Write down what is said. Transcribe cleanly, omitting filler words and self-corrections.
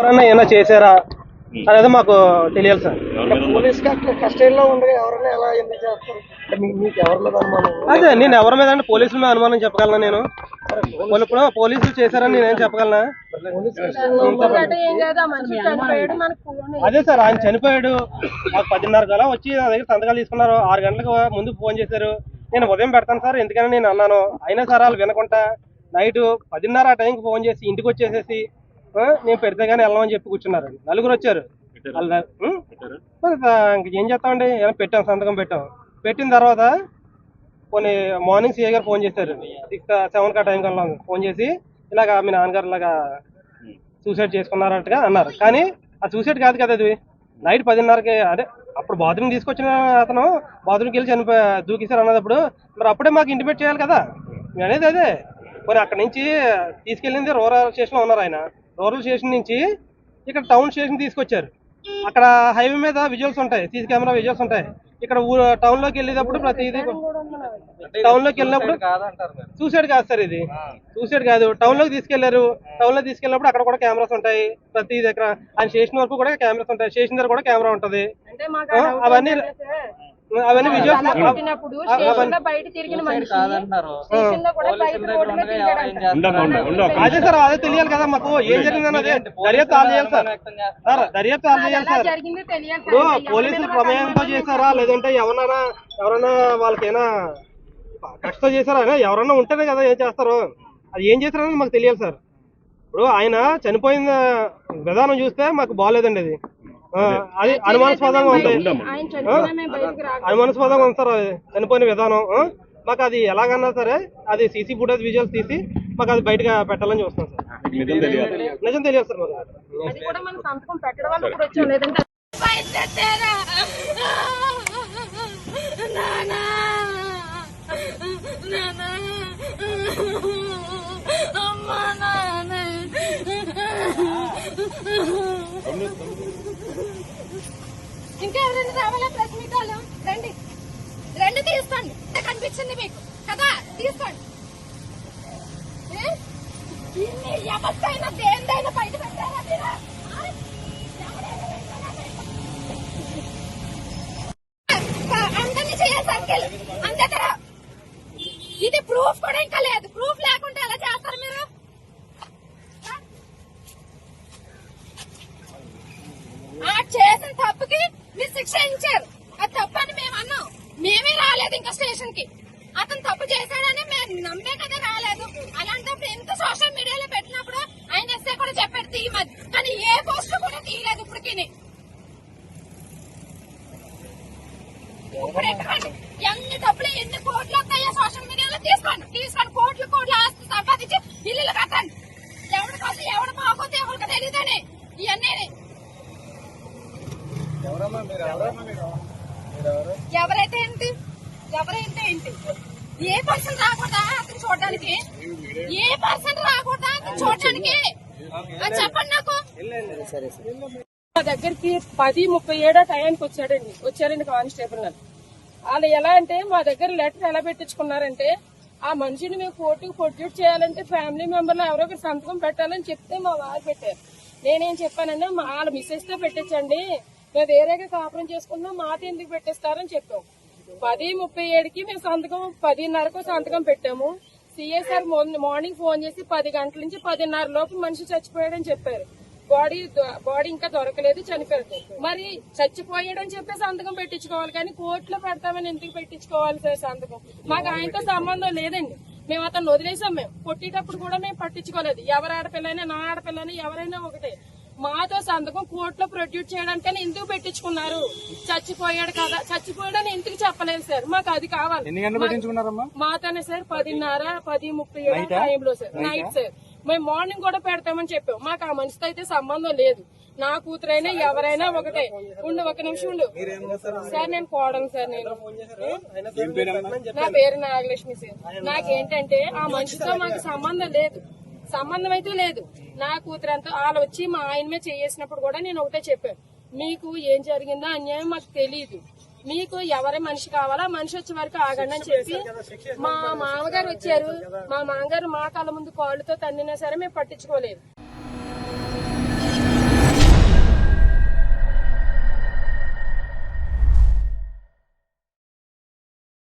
ఎవరన్నా ఏమైనా చేశారా అనేది మాకు తెలియాలి సార్. పోలీస్ కస్టడీలో ఉండగా ఎవరైనా ఎలా ఎందుకు చేస్తారు? మీకు ఎవరి మీద అనుమానం? అదే నేను ఎవరి మీద అంటే పోలీసుల మీద అనుమానం చెప్పగలనా? నేను ఇప్పుడు పోలీసులు చేశారని నేనేం చెప్పగలనా? అదే సార్, ఆయన చనిపోయాడు. నాకు 10:30 కల్లా వచ్చి నా దగ్గర సంతకాలు తీసుకున్నారు. 6 గంటలకు ముందు ఫోన్ చేశారు. నేను ఉదయం పెడతాను సార్ ఎందుకని నేను అన్నాను. అయినా సార్ వాళ్ళు వినకుండా నైట్ 10:30 ఆ టైంకి ఫోన్ చేసి ఇంటికి వచ్చేసేసి నేను పెడితే గానీ వెళ్ళమని చెప్పి కూర్చున్నారు. నలుగురు వచ్చారు. ఏం చేస్తామండి, పెట్టాం, సంతకం పెట్టాం. పెట్టిన తర్వాత కొన్ని మార్నింగ్ సిఐ గారు ఫోన్ చేశారు. 6-7 టైం కల్లా ఫోన్ చేసి ఇలాగా మీ నాన్నగారు ఇలాగా సూసైడ్ చేసుకున్నారంటగా అన్నారు. కానీ ఆ సూసైడ్ కాదు కదా, అది నైట్ 10:30కి. అదే అప్పుడు బాత్రూమ్ తీసుకొచ్చిన అతను బాత్రూమ్కి వెళ్ళి దూకేశారు అన్నప్పుడు మరి అప్పుడే మాకు ఇంటిమేట్ చేయాలి కదా. అనేది అదే మరి అక్కడ నుంచి తీసుకెళ్ళింది రూరల్ స్టేషన్లో ఉన్నారు. ఆయన రూరల్ స్టేషన్ నుంచి ఇక్కడ టౌన్ స్టేషన్ తీసుకొచ్చారు. అక్కడ హైవే మీద విజువల్స్ ఉంటాయి, సీసీ కెమెరా విజువల్స్ ఉంటాయి. ఇక్కడ టౌన్ లోకి వెళ్ళేటప్పుడు ప్రతిదీ టౌన్ లోకి వెళ్ళినప్పుడు సూసైడ్ కాదు సార్, ఇది సూసైడ్ కాదు. టౌన్ లోకి తీసుకెళ్లారు. టౌన్ లో తీసుకెళ్ళినప్పుడు అక్కడ కూడా కెమెరాస్ ఉంటాయి. ప్రతి దగ్గర ఆయన స్టేషన్ వరకు కూడా కెమెరాస్ ఉంటాయి. స్టేషన్ దగ్గర కూడా కెమెరా ఉంటది. అవన్నీ విజువల్స్. అదే సార్, అదే తెలియాలి కదా మాకు ఏం జరిగిందని. అదే దర్యాప్తు ఆల్ చేయాలి సార్. దర్యాప్తు ఆల్ చేయాలి సార్. ఇప్పుడు పోలీసులు ప్రమేయంతో చేశారా లేదంటే ఎవరైనా వాళ్ళకైనా కష్టం చేశారా? ఎవరన్నా ఉంటేనే కదా ఏం చేస్తారు. అది ఏం చేశారని మాకు తెలియాలి సార్. ఇప్పుడు ఆయన చనిపోయిన విధానం చూస్తే మాకు బాగాలేదండి. అది అనుమానాస్పదంగా ఉంది. అనుమానాస్పదంగా ఉంది సార్ చనిపోయిన విధానం. మాకు అది ఎలాగన్నా సరే అది సీసీ ఫుటేజ్ విజువల్స్ తీసి మాకు అది బయటగా పెట్టాలని చూస్తాం సార్. నిజం తెలియదు సార్ ఇంకా ఎవరైనా రావాలా? ప్రెస్ మీట్ వాళ్ళు రండి, రండి తీసుకోండి. కనిపించింది మీకు కదా, తీసుకోండి. ఎవరికైనా దేనిదైనా బయట పెట్టారా మీరు? అందరినీ చేయాలి సంఖ్యలు అందరూ. ఇది ప్రూఫ్ కూడా ఇంకా లేదు. ప్రూఫ్ లేకుండా ఎలా చేస్తారు మీరు? చేసిన తప్పుకి మీరు శిక్ష ఇచ్చారు. అది తప్పని మేము అన్నాం. మేమే రాలేదు ఇంకా స్టేషన్ కి. అతను తప్పు చేశాడని మేము నమ్మే కదా రాలేదు. అలాంటప్పుడు ఎంత సోషల్ మీడియాలో పెట్టినప్పుడు ఆయన ఎస్ఐ కూడా చెప్పాడు తీయమని, కానీ ఏ పోస్ట్ కూడా తీయలేదు ఇప్పటికి. ఇప్పుడు ఎక్కడండి ఎన్ని డబ్బులు ఎన్ని కోట్లు వస్తాయో సోషల్ మీడియాలో తీసుకోండి కోట్లు ఆస్తి సంపాదించి ఇల్లు కట్టండి. ఎవరి కోసం ఎవరు బాగోతే ఎవరికి తెలియదని ఇవన్నీ. ఎవరైతే ఏంటి ఏ పర్సన్ రాకూడదా అతను చూడడానికి? ఏ పర్సన్ రాకూడదా అతను చూడడానికి? చెప్పండి నాకు. మా దగ్గరికి 10:37 టైంకి వచ్చారండి కానిస్టేబుల్ గారు. వాళ్ళు ఎలా అంటే మా దగ్గర లెటర్ ఎలా పెట్టించుకున్నారంటే ఆ మనిషిని మేము కోర్టుకు ప్రొడ్యూస్ చేయాలంటే ఫ్యామిలీ మెంబర్లు ఎవరో ఒకరు సంతకం పెట్టాలని చెప్తే మా వారు పెట్టారు. నేనేం చెప్పానంటే వాళ్ళ మిస్సెస్ తో పెట్టించండి, మేము వేరేగా కాపురం చేసుకున్నాం, మాట ఎందుకు పెట్టేస్తారని చెప్పాం. 10:37కి మేము సంతకం 10:30కు సంతకం పెట్టాము. సిఎస్ఆర్ మార్నింగ్ ఫోన్ చేసి 10 గంటల నుంచి 10:30 లోపు మనిషి చచ్చిపోయాడని చెప్పారు. బాడీ ఇంకా దొరకలేదు, చనిపోయాడు. మరి చచ్చిపోయాడని చెప్పి సంతకం పెట్టించుకోవాలి, కానీ కోర్టులో పెడతామని ఎందుకు పెట్టించుకోవాలి సార్ సంతకం? మాకు ఆయనతో సంబంధం లేదండి. మేము అతను వదిలేసాం. మేము కొట్టేటప్పుడు కూడా మేము పట్టించుకోలేదు. ఎవరి ఆడపిల్లైనా నా ఆడపిల్లని ఎవరైనా ఒకటే. మాతో సంతకం కోర్టులో ప్రొడ్యూస్ చేయడానికని ఎందుకు పెట్టించుకున్నారు? చచ్చిపోయాడు కదా, చచ్చిపోయాడని ఎందుకు చెప్పలేదు సార్? మాకు అది కావాలి. మాతోనే సార్ 10:30 10:37 టైంలో సార్, నైట్ సార్. మేము మార్నింగ్ కూడా పెడతామని చెప్పాం. మాకు ఆ మనిషితో అయితే సంబంధం లేదు. నా కూతురైనా ఎవరైనా ఒకటే. ఒక నిమిషం ఉండు సార్, నేను కోడను సార్. నా పేరు నాగలక్ష్మి సార్. నాకేంటంటే ఆ మనిషితో మాకు సంబంధం లేదు. సంబంధం అయితే లేదు. నా కూతురంతా వాళ్ళు వచ్చి మా ఆయన మీద చేసినప్పుడు కూడా నేను ఒకటే చెప్పాను, మీకు ఏం జరిగిందో అన్యాయం మాకు తెలియదు, మీకు ఎవరి మనిషి కావాలా మనిషి వచ్చే వరకు ఆగండి అని చెప్పి మా మామగారు వచ్చారు. మా మామగారు మా కళ్ళ ముందు కాళ్ళతో తన్నినా సరే మేము పట్టించుకోలేదు.